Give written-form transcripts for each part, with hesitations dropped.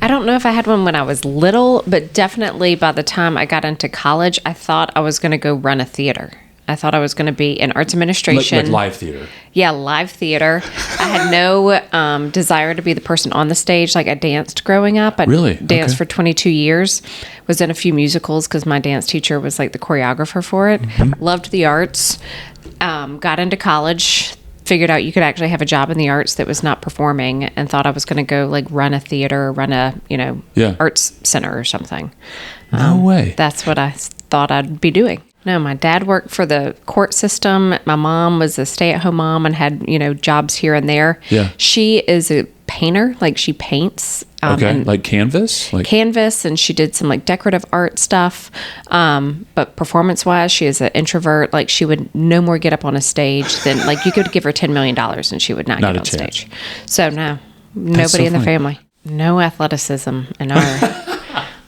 I don't know if I had one when I was little, but definitely by the time I got into college, I thought I was going to go run a theater. I thought I was going to be in arts administration. Like live theater. Yeah, live theater. I had no desire to be the person on the stage. Like I danced growing up. I Really? danced Okay. for 22 years. Was in a few musicals because my dance teacher was like the choreographer for it. Mm-hmm. Loved the arts. Got into college. Figured out you could actually have a job in the arts that was not performing, and thought I was going to go like run a theater, run a arts center or something. No way. That's what I thought I'd be doing. No, my dad worked for the court system. My mom was a stay-at-home mom and had, jobs here and there. Yeah. She is a painter. Like she paints. Okay. And Like canvas? Like canvas, and she did some like decorative art stuff. But performance-wise, she is an introvert. Like she would no more get up on a stage than like you could give her $10 million and she would not get a on chance. stage. So no, That's nobody so in the funny. family. No athleticism in our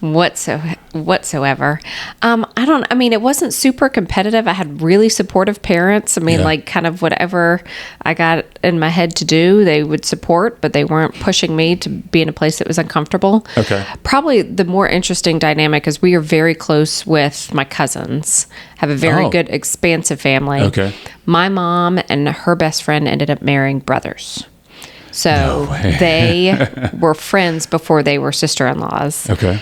whatsoever. It wasn't super competitive. I had really supportive parents. Like kind of whatever I got in my head to do, they would support, but they weren't pushing me to be in a place that was uncomfortable. Okay. Probably the more interesting dynamic is we are very close with my cousins, have a very good expansive family. Okay. My mom and her best friend ended up marrying brothers. So No way. they were friends before they were sister-in-laws. Okay.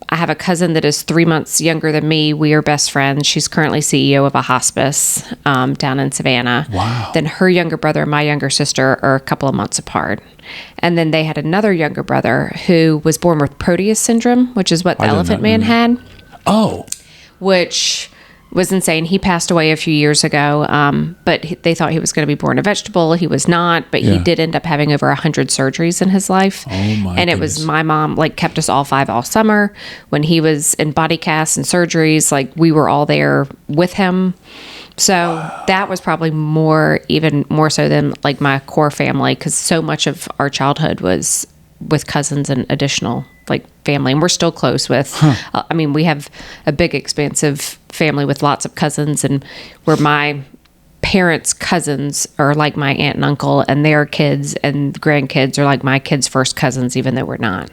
I have a cousin that is 3 months younger than me. We are best friends. She's currently CEO of a hospice down in Savannah. Wow. Then her younger brother and my younger sister are a couple of months apart. And then they had another younger brother who was born with Proteus syndrome, which is what the I did Elephant not know Man had, Oh. which was insane. He passed away a few years ago, but they thought he was going to be born a vegetable. He was not, but he Yeah. did end up having over 100 surgeries in his life. Oh, my And it was goodness. my mom, like, kept us all five all summer. When he was in body casts and surgeries, like, we were all there with him. So that was probably even more so than, like, my core family, because so much of our childhood was with cousins and additional like family, and we're still close with we have a big expansive family with lots of cousins, and where my parents' cousins are like my aunt and uncle, and their kids and grandkids are like my kids' first cousins, even though we're not.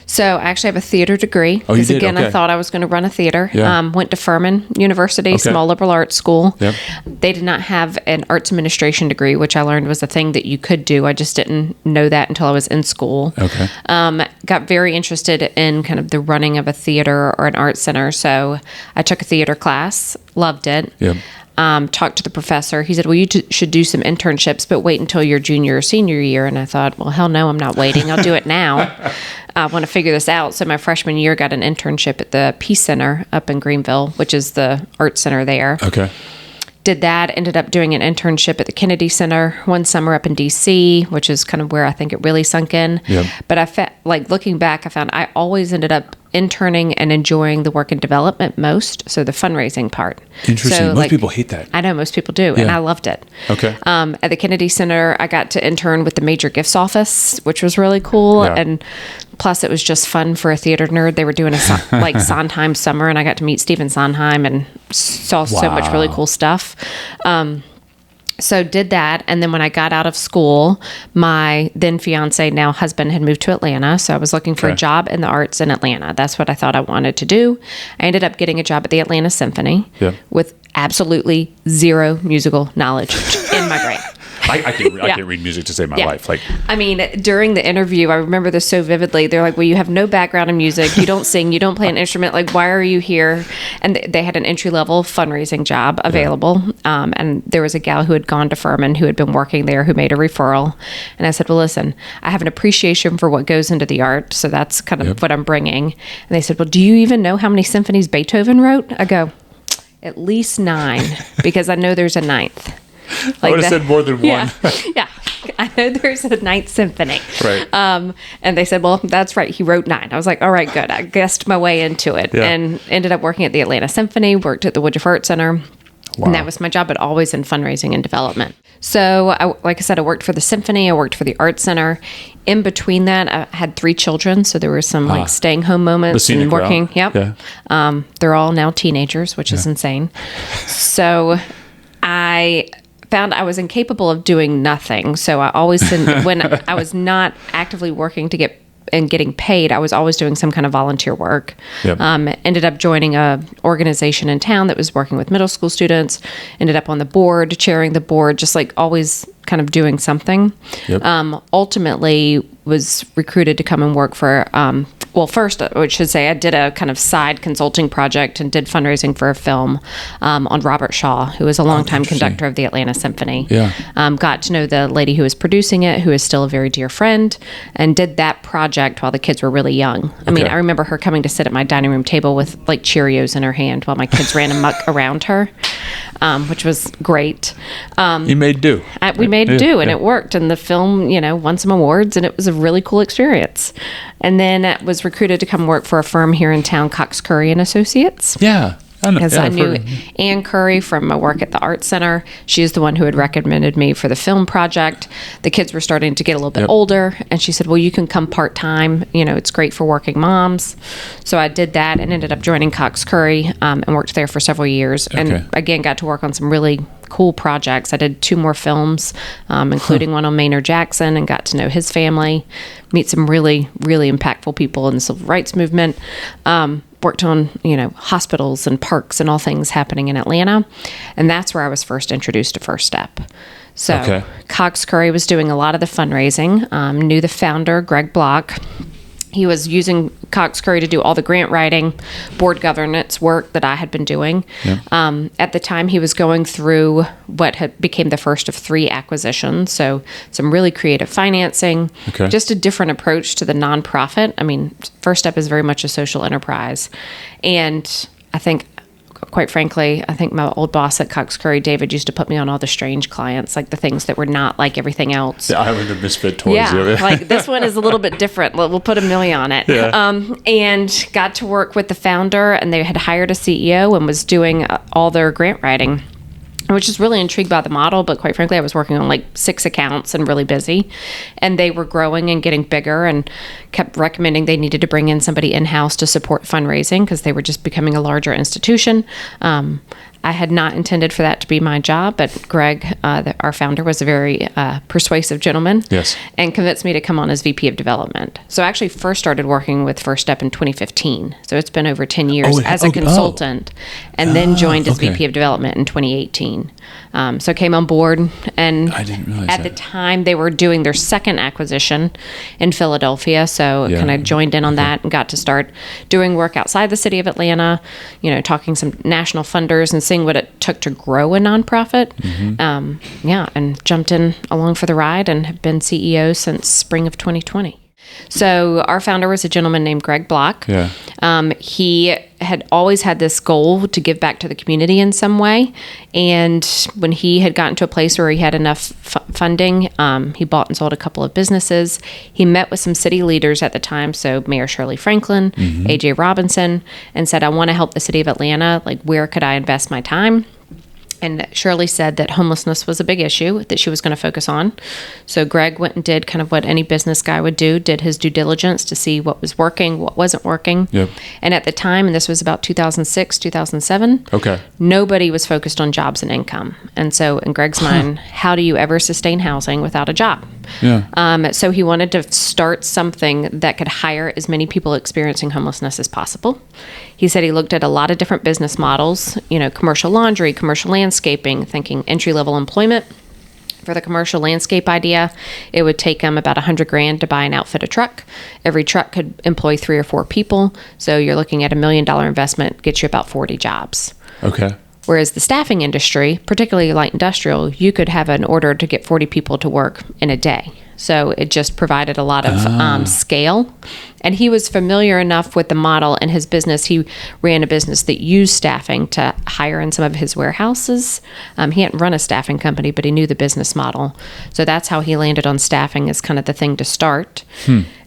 So I actually have a theater degree. Oh, you Because did? again, Okay. I thought I was going to run a theater. Yeah. Went to Furman University, Okay. small liberal arts school. Yep. They did not have an arts administration degree, which I learned was a thing that you could do. I just didn't know that until I was in school. Okay. Got very interested in kind of the running of a theater or an art center. So I took a theater class, loved it. Yep. Talked to the professor. He said, well, you should do some internships, but wait until your junior or senior year. And I thought, well, hell no, I'm not waiting. I'll do it now. I want to figure this out. So my freshman year, got an internship at the Peace Center up in Greenville, which is the art center there. Okay. Did that, ended up doing an internship at the Kennedy Center one summer up in D.C., which is kind of where I think it really sunk in. Yep. But looking back, I found I always ended up interning and enjoying the work and development most, so the fundraising part. Interesting. So, Most people hate that. I know most people do, and Yeah. I loved it. Okay. At the Kennedy Center, I got to intern with the major gifts office, which was really cool. Yeah. And plus, it was just fun for a theater nerd. They were doing a Sondheim summer, and I got to meet Stephen Sondheim and saw so much really cool stuff. So did that. And then when I got out of school, my then fiance, now husband, had moved to Atlanta. So I was looking for a Okay. job in the arts in Atlanta. That's what I thought I wanted to do. I ended up getting a job at the Atlanta Symphony Yeah. with absolutely zero musical knowledge in my brain. I can't Yeah. read music to save my Yeah. life. Like, During the interview, I remember this so vividly. They're like, well, you have no background in music. You don't sing. You don't play an instrument. Like, why are you here? And they had an entry-level fundraising job available. And there was a gal who had gone to Furman who had been working there who made a referral. And I said, well, listen, I have an appreciation for what goes into the art. So that's kind of what I'm bringing. And they said, well, do you even know how many symphonies Beethoven wrote? I go, at least 9, because I know there's a 9th. I would have said more than one. Yeah. I know there's a 9th symphony. Right. And they said, well, that's right. He wrote 9. I was like, all right, good. I guessed my way into it. Yeah. And ended up working at the Atlanta Symphony, worked at the Woodruff Art Center. Wow. And that was my job, but always in fundraising and development. So, like I said, I worked for the Symphony. I worked for the Art Center. In between that, I had 3 children. So there were some like staying home moments scenic and working. route. Yep. Yeah. They're all now teenagers, which is insane. So I found I was incapable of doing nothing. So I always, when I was not actively working to get and getting paid, I was always doing some kind of volunteer work. Yep. Ended up joining a organization in town that was working with middle school students. Ended up on the board, chairing the board, just like always kind of doing something. Yep. Ultimately was recruited to come and work for, first, I should say, I did a kind of side consulting project and did fundraising for a film on Robert Shaw, who was a longtime conductor of the Atlanta Symphony. Yeah. Got to know the lady who was producing it, who is still a very dear friend, and did that project while the kids were really young. I mean, I remember her coming to sit at my dining room table with like Cheerios in her hand while my kids ran amok around her, which was great. You made do. We made do, and it worked. And the film, won some awards, and it was a really cool experience. And then I was recruited to come work for a firm here in town, Cox Curry and Associates. Yeah. Because I knew Ann Curry from my work at the Art Center. She's the one who had recommended me for the film project. The kids were starting to get a little bit older, and she said, well, you can come part-time. It's great for working moms. So I did that and ended up joining Cox Curry and worked there for several years. And again, got to work on some really cool projects. I did 2 more films, including one on Maynard Jackson, and got to know his family, meet some really, really impactful people in the civil rights movement. Worked on, hospitals and parks and all things happening in Atlanta. And that's where I was first introduced to First Step. So Cox Curry was doing a lot of the fundraising, knew the founder, Greg Block. He was using Cox Curry to do all the grant writing, board governance work that I had been doing. Yep. At the time, he was going through what became the first of 3 acquisitions. So some really creative financing, just a different approach to the nonprofit. I mean, First Step is very much a social enterprise. And I think, quite frankly, I think my old boss at Cox Curry, David, used to put me on all the strange clients, like the things that were not like everything else. The Island of Misfit Toys. Yeah, like this one is a little bit different. We'll put Amelia on it. Yeah. And got to work with the founder, and they had hired a CEO and was doing all their grant writing. I was just really intrigued by the model, but quite frankly, I was working on like 6 accounts and really busy. And they were growing and getting bigger, and kept recommending they needed to bring in somebody in-house to support fundraising because they were just becoming a larger institution. I had not intended for that to be my job, but Greg, our founder, was a very persuasive gentleman, and convinced me to come on as VP of Development. So I actually first started working with First Step in 2015. So it's been over 10 years as a consultant, and then joined as VP of Development in 2018. So came on board, and I didn't realize at the time they were doing their second acquisition in Philadelphia. So kind of joined in on that and got to start doing work outside the city of Atlanta, talking some national funders and seeing what it took to grow a nonprofit. And jumped in along for the ride and have been CEO since spring of 2020. So our founder was a gentleman named Greg Block. He had always had this goal to give back to the community in some way. And when he had gotten to a place where he had enough funding, he bought and sold a couple of businesses. He met with some city leaders at the time, so Mayor Shirley Franklin, A.J. Robinson, and said, I want to help the city of Atlanta. Like, where could I invest my time? And Shirley said that homelessness was a big issue that she was going to focus on. So Greg went and did kind of what any business guy would do, did his due diligence to see what was working, what wasn't working. And at the time, and this was about 2006, 2007, nobody was focused on jobs and income. And so in Greg's mind, how do you ever sustain housing without a job? So he wanted to start something that could hire as many people experiencing homelessness as possible. He said he looked at a lot of different business models, commercial laundry, commercial landscaping, thinking entry-level employment. For the commercial landscape idea, it would take him about $100,000 to buy and outfit a truck. Every truck could employ 3 or 4 people. So you're looking at $1 million investment, gets you about 40 jobs. Whereas the staffing industry, particularly light industrial, you could have an order to get 40 people to work in a day. So it just provided a lot of scale. And he was familiar enough with the model in his business. He ran a business that used staffing to hire in some of his warehouses. He hadn't run a staffing company, but he knew the business model. So that's how he landed on staffing as kind of the thing to start.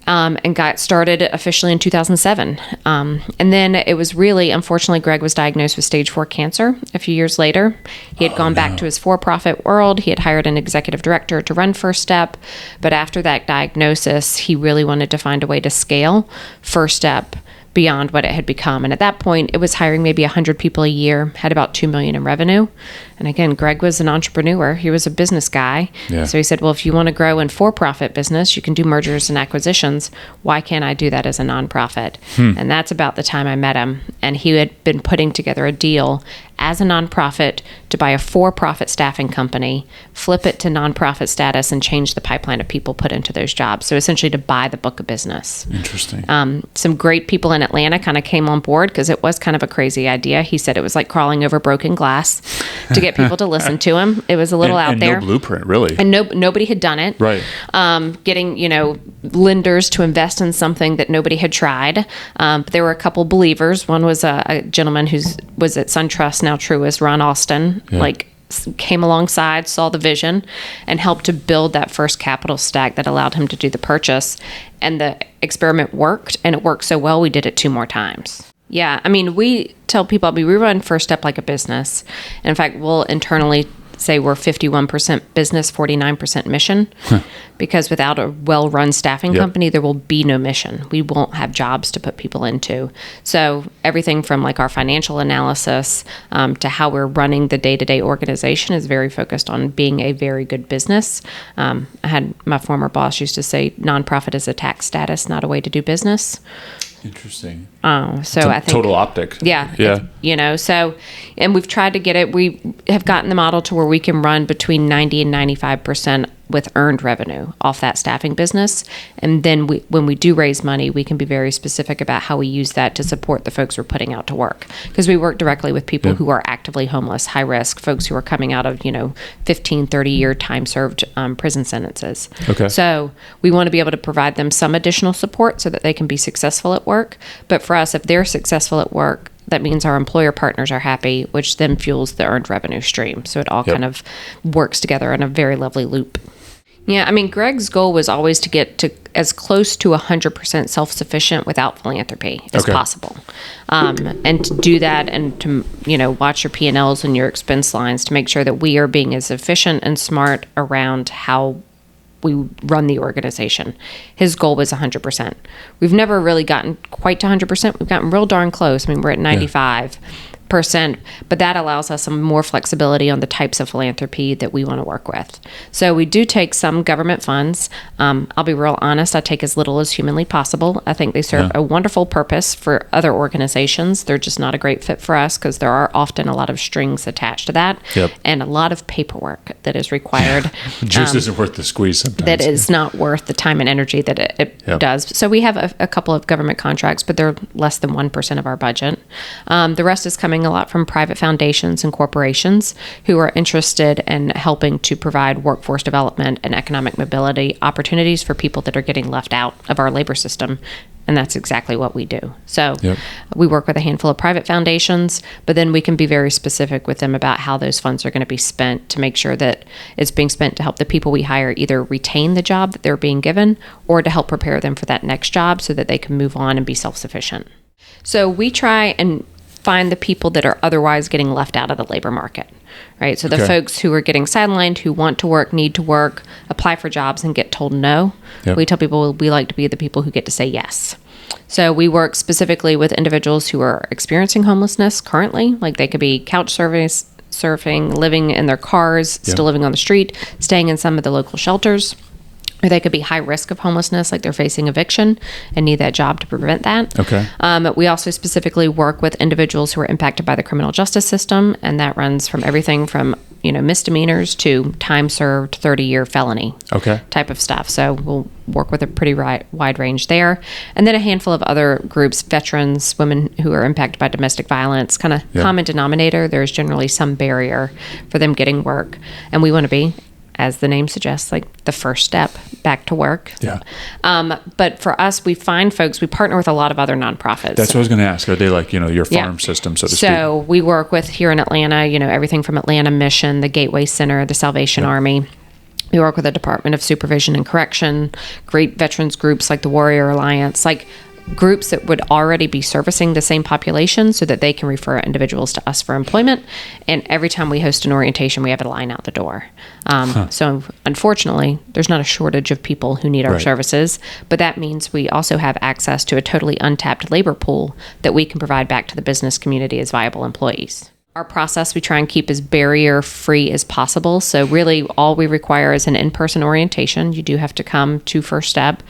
And got started officially in 2007. And then it was really, unfortunately, Greg was diagnosed with stage 4 cancer a few years later. He had gone back to his for-profit world. He had hired an executive director to run First Step. But after that diagnosis, he really wanted to find a way to scale First Step beyond what it had become. And at that point, it was hiring maybe 100 people a year, had about $2 million in revenue. And again, Greg was an entrepreneur. He was a business guy. Yeah. So he said, well, if you want to grow in for-profit business, you can do mergers and acquisitions. Why can't I do that as a nonprofit? And that's about the time I met him. And he had been putting together a deal as a nonprofit to buy a for-profit staffing company, flip it to nonprofit status, and change the pipeline of people put into those jobs. So essentially to buy the book of business. Interesting. Some great people in Atlanta kind of came on board because it was kind of a crazy idea. He said it was like crawling over broken glass to get people to listen to him. It was a little out there. No blueprint, really. And nobody had done it. Right. Getting, lenders to invest in something that nobody had tried. But there were a couple believers. One was a gentleman who was at SunTrust, now Truist, Ron Austin, came alongside, saw the vision, and helped to build that first capital stack that allowed him to do the purchase. And the experiment worked, and it worked so well, we did it 2 more times. Yeah, I mean, we tell people, we run First Step like a business. And in fact, we'll internally say we're 51% business, 49% mission, because without a well-run staffing company, there will be no mission. We won't have jobs to put people into. So everything from like our financial analysis to how we're running the day-to-day organization is very focused on being a very good business. I had my former boss used to say, nonprofit is a tax status, not a way to do business. Interesting. So I think total optic. Yeah. And we've tried to get it. We have gotten the model to where we can run between 90 and 95% with earned revenue off that staffing business. And then when we do raise money, we can be very specific about how we use that to support the folks we're putting out to work. Because we work directly with people who are actively homeless, high risk, folks who are coming out of, 15, 30-year time served prison sentences. Okay. So we want to be able to provide them some additional support so that they can be successful at work. But for us, if they're successful at work, that means our employer partners are happy, which then fuels the earned revenue stream. So it all kind of works together in a very lovely loop. Yeah, I mean, Greg's goal was always to get to as close to 100% self-sufficient without philanthropy as possible. And to do that and to, watch your P&Ls and your expense lines to make sure that we are being as efficient and smart around how we run the organization. His goal was 100%. We've never really gotten quite to 100%. We've gotten real darn close. I mean, we're at 95%, but that allows us some more flexibility on the types of philanthropy that we want to work with. So we do take some government funds. I'll be real honest, I take as little as humanly possible. I think they serve a wonderful purpose for other organizations. They're just not a great fit for us because there are often a lot of strings attached to that and a lot of paperwork that is required. Juice isn't worth the squeeze sometimes. That is not worth the time and energy that it does. So we have a couple of government contracts, but they're less than 1% of our budget. The rest is coming a lot from private foundations and corporations who are interested in helping to provide workforce development and economic mobility opportunities for people that are getting left out of our labor system. And that's exactly what we do. So we work with a handful of private foundations, but then we can be very specific with them about how those funds are going to be spent to make sure that it's being spent to help the people we hire either retain the job that they're being given or to help prepare them for that next job so that they can move on and be self-sufficient. So we try and find the people that are otherwise getting left out of the labor market, right? So the folks who are getting sidelined, who want to work, need to work, apply for jobs and get told no. We tell people we like to be the people who get to say yes. So we work specifically with individuals who are experiencing homelessness currently, like they could be couch surfing, living in their cars, still living on the street, staying in some of the local shelters. Or they could be high risk of homelessness, like they're facing eviction and need that job to prevent that. We also specifically work with individuals who are impacted by the criminal justice system, and that runs from everything from misdemeanors to time served 30-year felony type of stuff. So we'll work with a pretty wide range there. And then a handful of other groups, veterans, women who are impacted by domestic violence, kind of common denominator. There's generally some barrier for them getting work. And we want to be, as the name suggests, like the first step back to work. But for us, we find folks, we partner with a lot of other nonprofits. That's what I was going to ask. Are they like, your farm system, so to speak? So we work with here in Atlanta, everything from Atlanta Mission, the Gateway Center, the Salvation Army. We work with the Department of Supervision and Correction, great veterans groups like the Warrior Alliance, like groups that would already be servicing the same population so that they can refer individuals to us for employment. And every time we host an orientation, we have a line out the door. So unfortunately, there's not a shortage of people who need our services, but that means we also have access to a totally untapped labor pool that we can provide back to the business community as viable employees. Our process we try and keep as barrier-free as possible. So really all we require is an in-person orientation. You do have to come to First Step,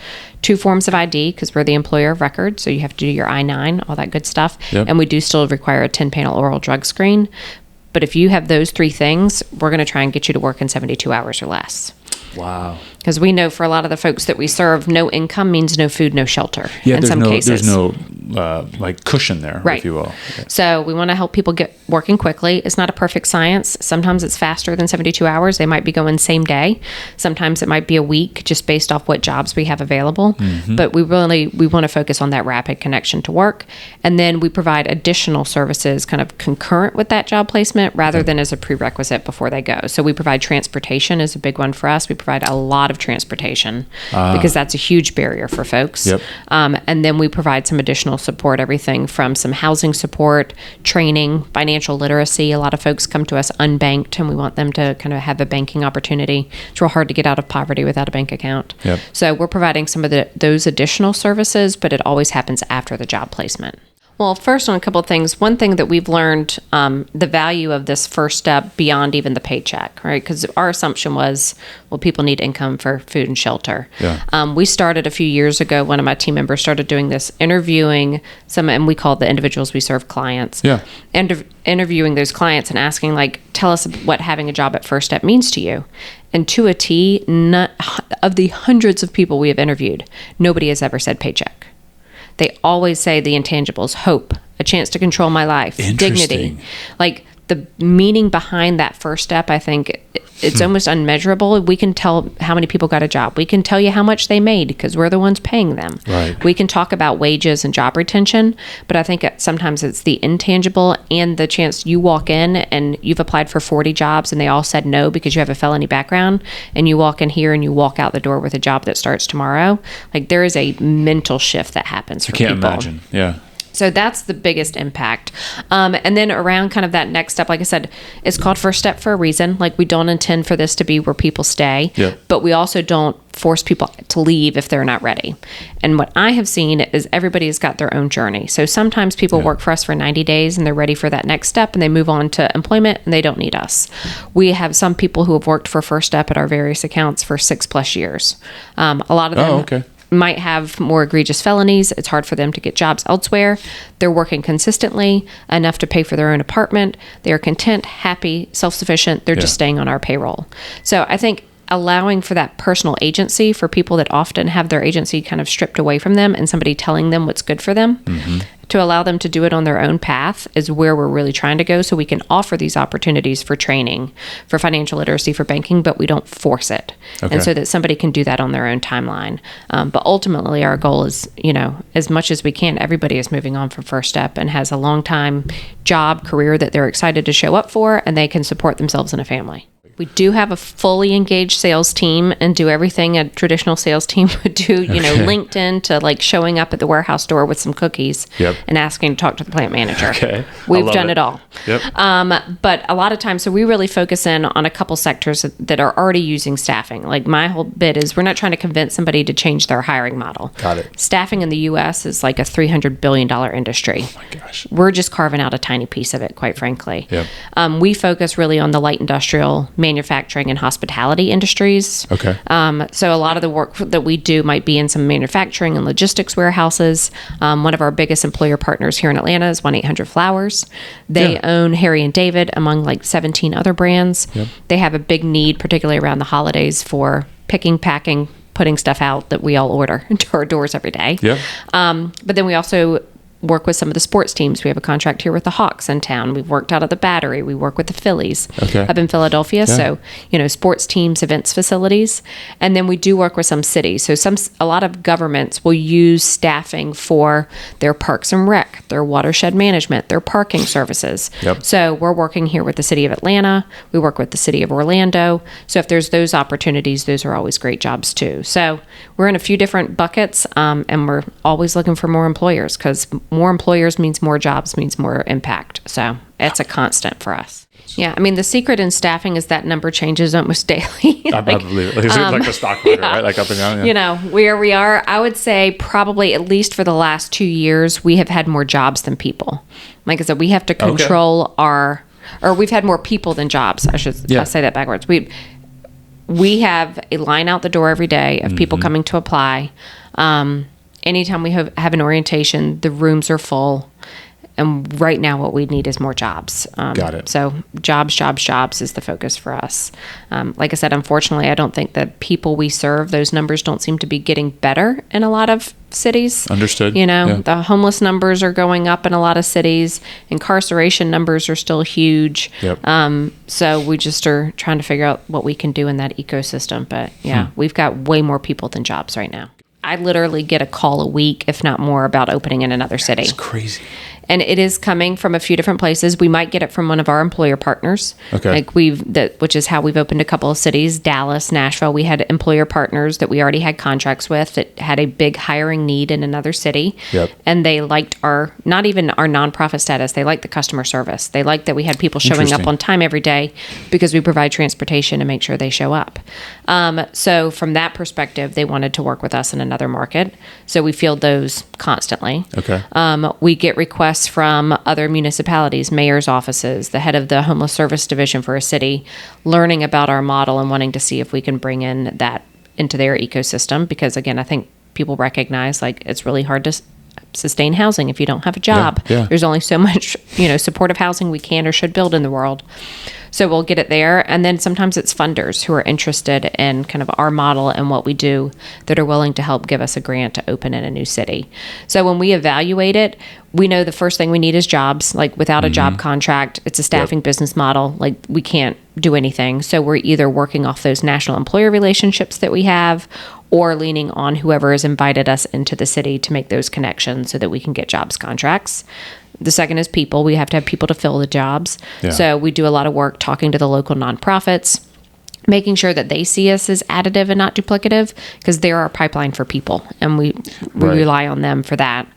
2 forms of ID because we're the employer of record. So you have to do your I-9, all that good stuff. Yep. And we do still require a 10-panel oral drug screen. But if you have those 3 things, we're going to try and get you to work in 72 hours or less. Wow. Because we know for a lot of the folks that we serve, no income means no food, no shelter. Yeah, in some cases. There's no like cushion there, if you will. Okay. So we want to help people get working quickly. It's not a perfect science. Sometimes it's faster than 72 hours. They might be going same day. Sometimes it might be a week just based off what jobs we have available. Mm-hmm. But we want to focus on that rapid connection to work. And then we provide additional services kind of concurrent with that job placement rather than as a prerequisite before they go. So we provide transportation is a big one for us. We provide a lot of transportation because that's a huge barrier for folks. Yep. And then we provide some additional support, everything from some housing support, training, financial literacy. A lot of folks come to us unbanked and we want them to kind of have a banking opportunity. It's real hard to get out of poverty without a bank account. Yep. So we're providing some of those additional services, but it always happens after the job placement. Well, first on a couple of things. One thing that we've learned, the value of this first step beyond even the paycheck, right? Because our assumption was, well, people need income for food and shelter. Yeah. We started a few years ago, one of my team members started doing this, interviewing some, and we call the individuals we serve clients. Yeah. And interviewing those clients and asking, like, tell us what having a job at First Step means to you. And to a T, none of the hundreds of people we have interviewed, nobody has ever said paycheck. They always say the intangibles: hope, a chance to control my life, dignity. Like the meaning behind that first step, I think it's almost unmeasurable. We can tell how many people got a job. We can tell you how much they made because we're the ones paying them. Right. We can talk about wages and job retention, but I think sometimes it's the intangible and the chance you walk in and you've applied for 40 jobs and they all said no because you have a felony background, and you walk in here and you walk out the door with a job that starts tomorrow. Like there is a mental shift that happens for people. I can't imagine. Yeah. So that's the biggest impact. And then around kind of that next step, like I said, it's called First Step for a reason. Like we don't intend for this to be where people stay, but we also don't force people to leave if they're not ready. And what I have seen is everybody's got their own journey. So sometimes people work for us for 90 days and they're ready for that next step and they move on to employment and they don't need us. We have some people who have worked for First Step at our various accounts for 6+ years. A lot of them might have more egregious felonies. It's hard for them to get jobs elsewhere. They're working consistently enough to pay for their own apartment. They are content, happy, self-sufficient. They're just staying on our payroll. So I think allowing for that personal agency for people that often have their agency kind of stripped away from them and somebody telling them what's good for them, to allow them to do it on their own path is where we're really trying to go, so we can offer these opportunities for training, for financial literacy, for banking, but we don't force it. And so that somebody can do that on their own timeline. But ultimately our goal is, as much as we can, everybody is moving on from First Step and has a long time job, career that they're excited to show up for, and they can support themselves and a family. We do have a fully engaged sales team and do everything a traditional sales team would do, LinkedIn to like showing up at the warehouse door with some cookies and asking to talk to the plant manager. We've done it all. But a lot of times, so we really focus in on a couple sectors that are already using staffing. Like my whole bit is we're not trying to convince somebody to change their hiring model. Got it. Staffing in the U.S. is like a $300 billion industry. Oh my gosh. We're just carving out a tiny piece of it, quite frankly. We focus really on the light industrial, manufacturing, and hospitality industries. So a lot of the work that we do might be in some manufacturing and logistics warehouses. One of our biggest employer partners here in Atlanta is 1-800-Flowers. They own Harry and David, among like 17 other brands. They have a big need, particularly around the holidays, for picking, packing, putting stuff out that we all order to our doors every day. But then we also work with some of the sports teams. We have a contract here with the Hawks in town. We've worked out at the Battery. We work with the Phillies up in Philadelphia. Yeah. So, sports teams, events facilities. And then we do work with some cities. So a lot of governments will use staffing for their parks and rec, their watershed management, their parking services. Yep. So we're working here with the city of Atlanta. We work with the city of Orlando. So if there's those opportunities, those are always great jobs too. So we're in a few different buckets, and we're always looking for more employers, because more employers means more jobs, means more impact. So it's a constant for us. Yeah, I mean, the secret in staffing is that number changes almost daily. I believe it. It's like the stock market, right? Like up and down. Yeah. Where we are, I would say probably at least for the last 2 years, we have had more jobs than people. Like I said, we have to control we've had more people than jobs. I say that backwards. We have a line out the door every day of people coming to apply. Anytime we have an orientation, the rooms are full. And right now what we need is more jobs. Got it. So jobs is the focus for us. Like I said, unfortunately, I don't think the people we serve, those numbers don't seem to be getting better in a lot of cities. Understood. The homeless numbers are going up in a lot of cities. Incarceration numbers are still huge. Yep. So we just are trying to figure out what we can do in that ecosystem. But we've got way more people than jobs right now. I literally get a call a week, if not more, about opening in another city. It's crazy. And it is coming from a few different places. We might get it from one of our employer partners. Okay. Which is how we've opened a couple of cities, Dallas, Nashville. We had employer partners that we already had contracts with that had a big hiring need in another city. Yep. And they liked not even our nonprofit status. They liked the customer service. They liked that we had people showing up on time every day because we provide transportation to make sure they show up. So from that perspective, they wanted to work with us in another market. So we field those constantly. Okay. We get requests from other municipalities, mayor's offices, the head of the homeless service division for a city, learning about our model and wanting to see if we can bring in that into their ecosystem. Because again, I think people recognize it's really hard to sustain housing if you don't have a job. Yeah. There's only so much, supportive housing we can or should build in the world. So we'll get it there. And then sometimes it's funders who are interested in kind of our model and what we do that are willing to help give us a grant to open in a new city. So when we evaluate it, we know the first thing we need is jobs. Like without a job contract, it's a staffing business model. Like we can't do anything. So we're either working off those national employer relationships that we have or leaning on whoever has invited us into the city to make those connections so that we can get jobs contracts. The second is people. We have to have people to fill the jobs. Yeah. So we do a lot of work talking to the local nonprofits, making sure that they see us as additive and not duplicative, because they're our pipeline for people, and we rely on them for that,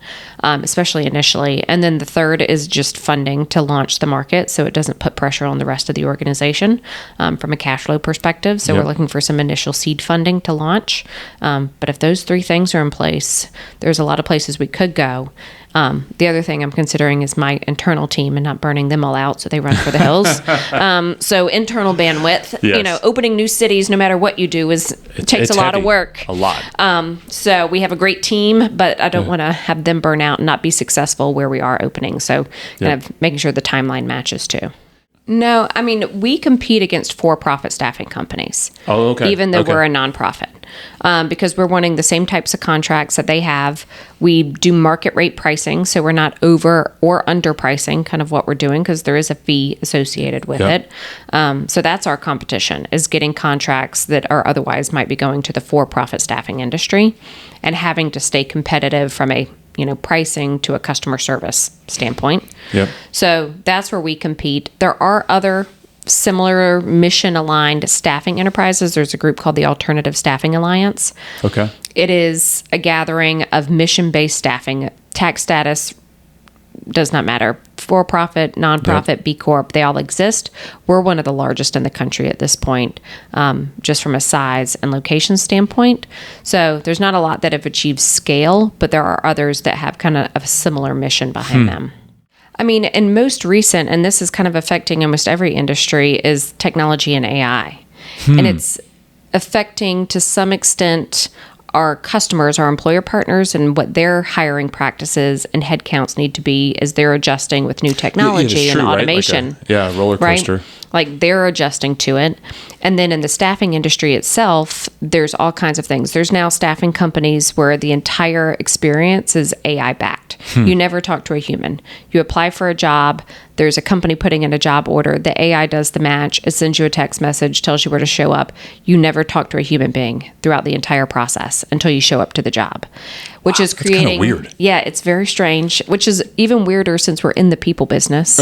especially initially. And then the third is just funding to launch the market so it doesn't put pressure on the rest of the organization from a cash flow perspective. So we're looking for some initial seed funding to launch. But if those three things are in place, there's a lot of places we could go. The other thing I'm considering is my internal team and not burning them all out so they run for the hills. So internal bandwidth, opening new cities, no matter what you do, takes a lot of work. A lot. So we have a great team, but I don't want to have them burn out and not be successful where we are opening. So kind of making sure the timeline matches too. No, I mean, we compete against for-profit staffing companies. Oh, okay. Even though we're a nonprofit. Because we're wanting the same types of contracts that they have. We do market rate pricing, so we're not over or underpricing kind of what we're doing, because there is a fee associated with it. So that's our competition, is getting contracts that are otherwise might be going to the for-profit staffing industry and having to stay competitive from a pricing to a customer service standpoint. Yep. So that's where we compete. There are other similar mission-aligned staffing enterprises. There's a group called the Alternative Staffing Alliance. Okay. It is a gathering of mission-based staffing. Tax status does not matter. For-profit, nonprofit, B Corp, they all exist. We're one of the largest in the country at this point, just from a size and location standpoint. So there's not a lot that have achieved scale, but there are others that have kind of a similar mission behind them. I mean, and most recent, and this is kind of affecting almost every industry, is technology and AI. And it's affecting to some extent our customers, our employer partners, and what their hiring practices and headcounts need to be as they're adjusting with new technology and automation. Right? Like roller coaster. Right? Like they're adjusting to it. And then in the staffing industry itself, there's all kinds of things. There's now staffing companies where the entire experience is AI backed. You never talk to a human. You apply for a job. There's a company putting in a job order. The AI does the match. It sends you a text message, tells you where to show up. You never talk to a human being throughout the entire process until you show up to the job, which is creating. That's kinda weird. Yeah, it's very strange, which is even weirder since we're in the people business.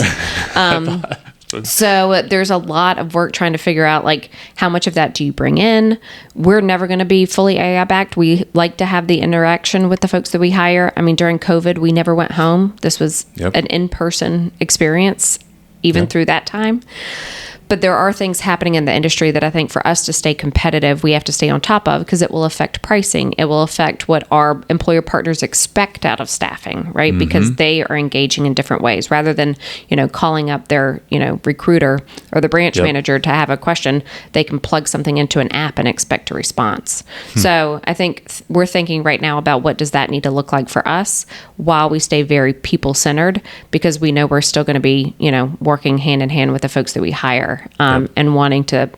So there's a lot of work trying to figure out, like, how much of that do you bring in? We're never going to be fully AI backed. We like to have the interaction with the folks that we hire. I mean, during COVID, we never went home. This was an in-person experience, even through that time. But there are things happening in the industry that I think for us to stay competitive, we have to stay on top of, because it will affect pricing. It will affect what our employer partners expect out of staffing, right? Because they are engaging in different ways. Rather than, calling up their, recruiter or the branch manager to have a question, they can plug something into an app and expect a response. So I think we're thinking right now about what does that need to look like for us while we stay very people-centered, because we know we're still going to be, working hand in hand with the folks that we hire. And wanting to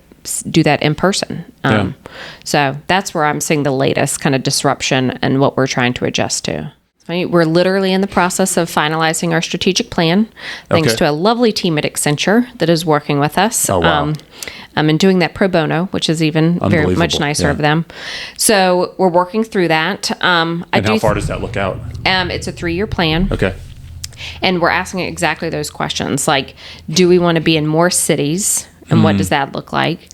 do that in person. So that's where I'm seeing the latest kind of disruption and what we're trying to adjust to. We're literally in the process of finalizing our strategic plan, thanks to a lovely team at Accenture that is working with us. Oh, wow. And doing that pro bono, which is even very much nicer of them. So we're working through that. And how far does that look out? It's a 3-year plan. Okay. And we're asking exactly those questions, like, do we want to be in more cities? And what does that look like?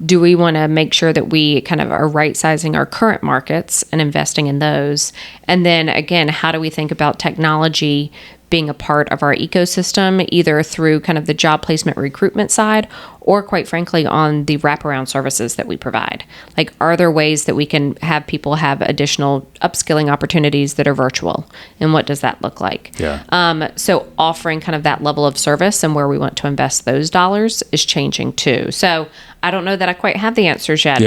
Do we want to make sure that we kind of are right-sizing our current markets and investing in those? And then, again, how do we think about technology being a part of our ecosystem, either through kind of the job placement recruitment side, or quite frankly, on the wraparound services that we provide? Like, are there ways that we can have people have additional upskilling opportunities that are virtual? And what does that look like? So offering kind of that level of service and where we want to invest those dollars is changing too. So I don't know that I quite have the answers yet,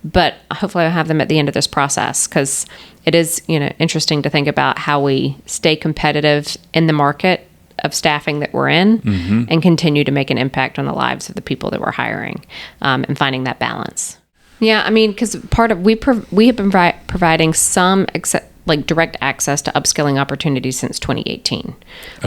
but hopefully I'll have them at the end of this process, because it is, interesting to think about how we stay competitive in the market of staffing that we're in and continue to make an impact on the lives of the people that we're hiring, and finding that balance. Yeah, I mean, because part of we have been providing some direct access to upskilling opportunities since 2018.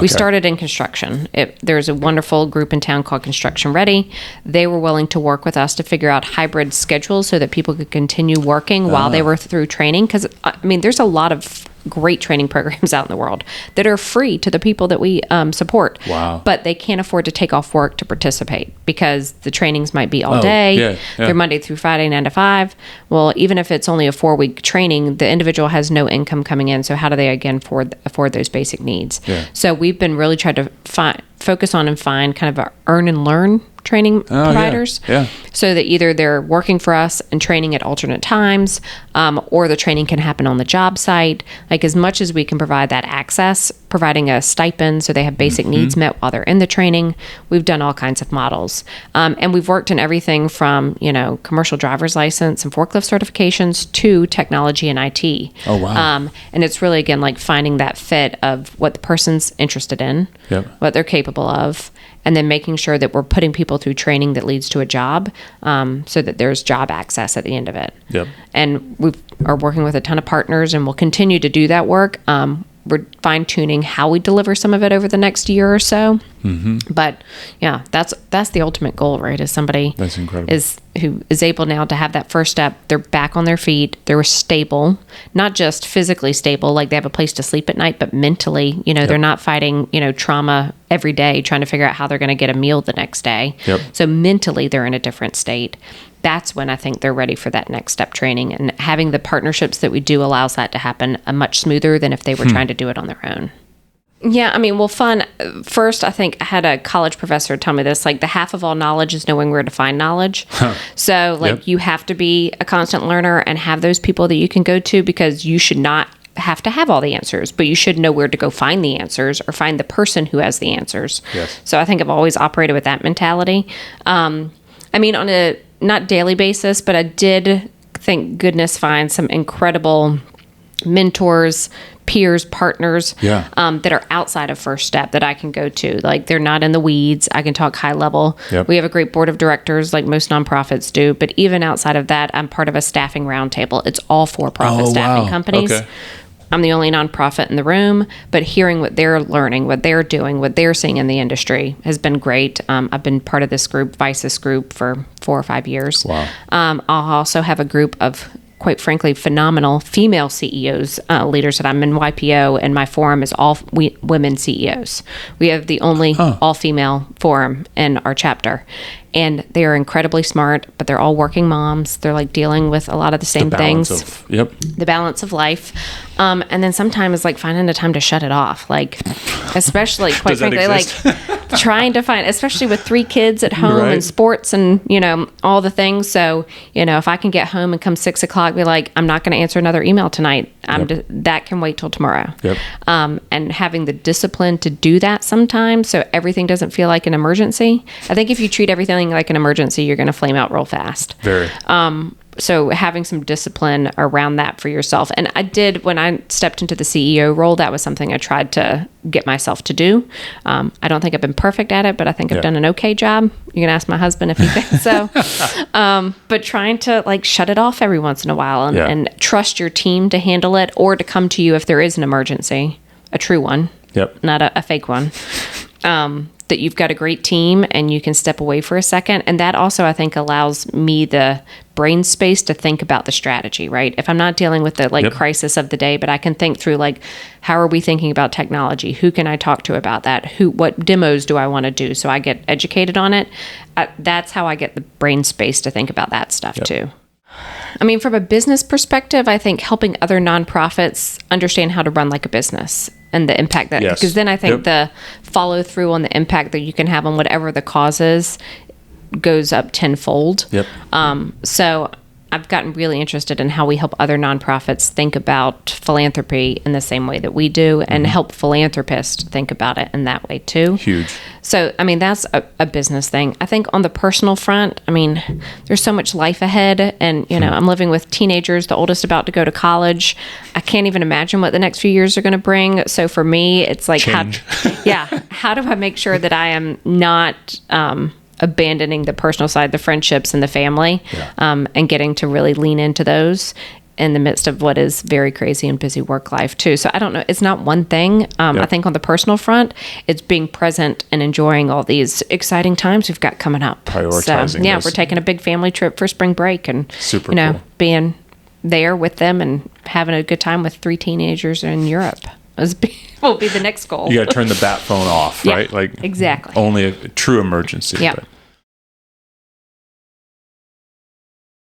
We started in construction. There's a wonderful group in town called Construction Ready. They were willing to work with us to figure out hybrid schedules so that people could continue working while they were through training. Because, I mean, there's a lot of great training programs out in the world that are free to the people that we support. Wow. But they can't afford to take off work to participate because the trainings might be all day. They're Monday through Friday, 9 to 5. Well, even if it's only a 4-week training, the individual has no income coming in. So how do they, again, afford those basic needs? So we've been really trying to focus on and find kind of a earn and learn training providers, so that either they're working for us and training at alternate times, or the training can happen on the job site. Like, as much as we can provide that access, providing a stipend so they have basic needs met while they're in the training. We've done all kinds of models, and we've worked in everything from commercial driver's license and forklift certifications to technology and IT. Oh wow! And it's really, again, like finding that fit of what the person's interested in, what they're capable of, and then making sure that we're putting people through training that leads to a job, so that there's job access at the end of it. And we are working with a ton of partners, and we'll continue to do that work. We're fine-tuning how we deliver some of it over the next year or so. But yeah, that's the ultimate goal, right? Is somebody that's incredible. Who is able now to have that first step. They're back on their feet. They're stable, not just physically stable, like they have a place to sleep at night, but mentally, they're not fighting, trauma every day, trying to figure out how they're going to get a meal the next day. So mentally, they're in a different state. That's when I think they're ready for that next step training, and having the partnerships that we do allows that to happen much smoother than if they were trying to do it on their own. Yeah, I mean, well, fun. First, I think I had a college professor tell me this, like, the half of all knowledge is knowing where to find knowledge. So, you have to be a constant learner and have those people that you can go to, because you should not have to have all the answers, but you should know where to go find the answers, or find the person who has the answers. So I think I've always operated with that mentality. I mean, on a not daily basis, but I did, thank goodness, find some incredible mentors, peers, partners Yeah. that are outside of First Step that I can go to. Like, they're not in the weeds. I can talk high level. Yep. We have a great board of directors like most nonprofits do. But even outside of that, I'm part of a staffing roundtable. It's all for-profit staffing companies. Okay. I'm the only nonprofit in the room, but hearing what they're learning, what they're doing, what they're seeing in the industry has been great. I've been part of this group, Vice's group, for 4 or 5 years. Wow. I'll also have a group of, quite frankly, phenomenal female CEOs, leaders that I'm in YPO, and my forum is all women CEOs. We have the only all-female forum in our chapter. And they are incredibly smart, but they're all working moms. They're like dealing with a lot of the same things. The balance of life. And then sometimes like finding the time to shut it off. Like, especially, quite frankly, like trying to find, especially with 3 kids at home and sports and, all the things. So, if I can get home and come 6 o'clock, be like, I'm not going to answer another email tonight. That can wait till tomorrow. And having the discipline to do that sometimes, so everything doesn't feel like an emergency. I think if you treat everything like an emergency, you're going to flame out real fast. Very. So having some discipline around that for yourself. And I did, when I stepped into the CEO role, that was something I tried to get myself to do. I don't think I've been perfect at it, but I think I've done an okay job. You can ask my husband if he thinks so. But trying to like shut it off every once in a while and trust your team to handle it, or to come to you if there is an emergency, a true one, not a fake one. That you've got a great team and you can step away for a second. And that also, I think, allows me the brain space to think about the strategy, right? If I'm not dealing with the crisis of the day, but I can think through like, how are we thinking about technology? Who can I talk to about that? What demos do I want to do? So I get educated on it. That's how I get the brain space to think about that stuff too. I mean, from a business perspective, I think helping other nonprofits understand how to run like a business and the impact that, because then I think the follow through on the impact that you can have on whatever the cause is goes up tenfold. So I've gotten really interested in how we help other nonprofits think about philanthropy in the same way that we do, and help philanthropists think about it in that way too. Huge. So, I mean, that's a business thing. I think on the personal front, I mean, there's so much life ahead, and, I'm living with teenagers, the oldest about to go to college. I can't even imagine what the next few years are going to bring. So for me, it's like, how do I make sure that I am not, abandoning the personal side, the friendships and the family, and getting to really lean into those in the midst of what is very crazy and busy work life too. So I don't know. It's not one thing. I think on the personal front, it's being present and enjoying all these exciting times we've got coming up. Prioritizing. So, we're taking a big family trip for spring break, and super cool. Being there with them and having a good time with 3 teenagers in Europe will be the next goal. You got to turn the bat phone off, right? Like exactly. Only a true emergency. Yeah. But